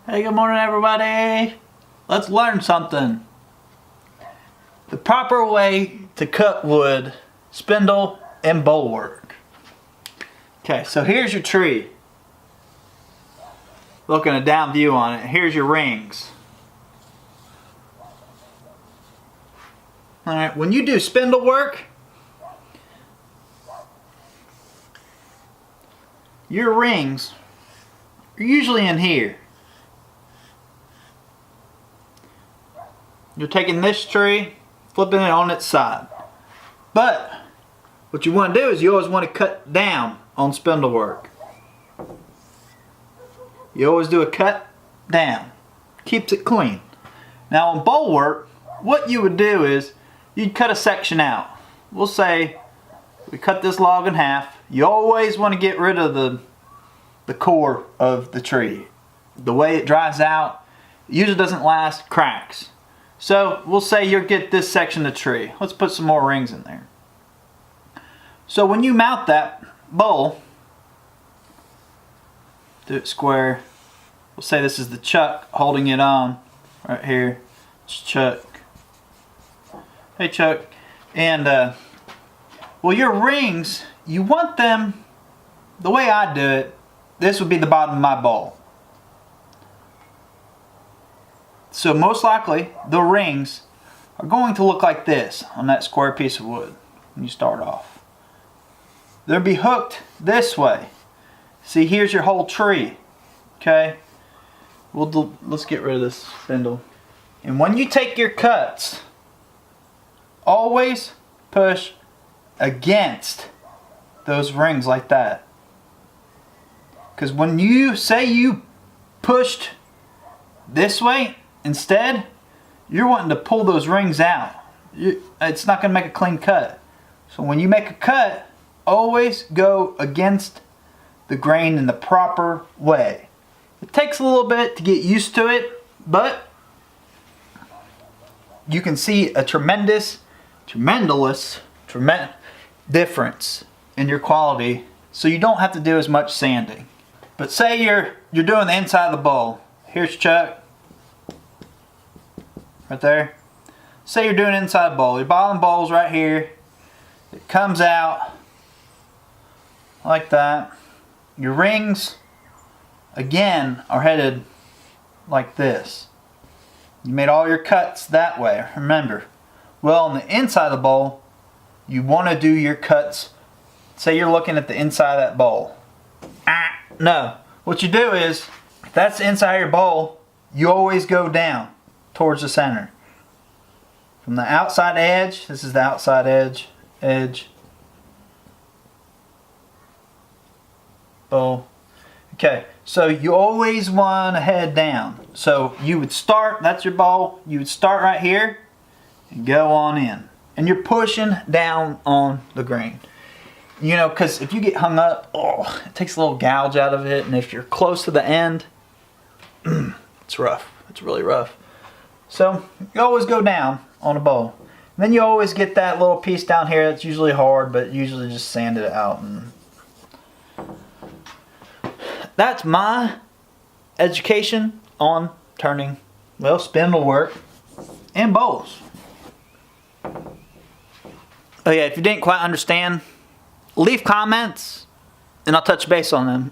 Hey, good morning everybody. Let's learn something. The proper way to cut wood, spindle and bowl work. Okay, so here's your tree. Looking a down view on it. Here's your rings. Alright, when you do spindle work, your rings are usually in here. You're taking this tree, flipping it on its side. But what you want to do is you always want to cut down on spindle work. You always do a cut down. Keeps it clean. Now on bowl work, what you would do is you'd cut a section out. We'll say we cut this log in half. You always want to get rid of the core of the tree. The way it dries out, it usually doesn't last, cracks. So we'll say you'll get this section of the tree. Let's put some more rings in there. So when you mount that bowl, do it square. We'll say this is the chuck holding it on right here. It's Chuck. Hey Chuck. And well, your rings, you want them the way I do it. This would be the bottom of my bowl. So most likely the rings are going to look like this on that square piece of wood when you start off. They'll be hooked this way. See, here's your whole tree. Okay, let's get rid of this spindle. And when you take your cuts, always push against those rings like that. Because when you say you pushed this way, instead, you're wanting to pull those rings out. It's not going to make a clean cut. So when you make a cut, always go against the grain in the proper way. It takes a little bit to get used to it, but you can see a tremendous difference in your quality, so you don't have to do as much sanding. But say you're doing the inside of the bowl. Here's Chuck. Right there. Say you're doing inside bowl. Your bottom bowl's right here. It comes out like that. Your rings, again, are headed like this. You made all your cuts that way, remember. Well, on the inside of the bowl, you want to do your cuts. Say you're looking at the inside of that bowl. No. What you do is, if that's the inside of your bowl, you always go down towards the center. From the outside edge, this is the outside edge, bowl. Okay, so you always want to head down. So you would start, that's your bowl, you would start right here and go on in. And you're pushing down on the grain. You know, because if you get hung up, it takes a little gouge out of it. And if you're close to the end, it's rough. It's really rough. So you always go down on a bowl. And then you always get that little piece down here that's usually hard, but usually just sand it out. And that's my education on turning, well, spindle work and bowls. Oh yeah, if you didn't quite understand, leave comments and I'll touch base on them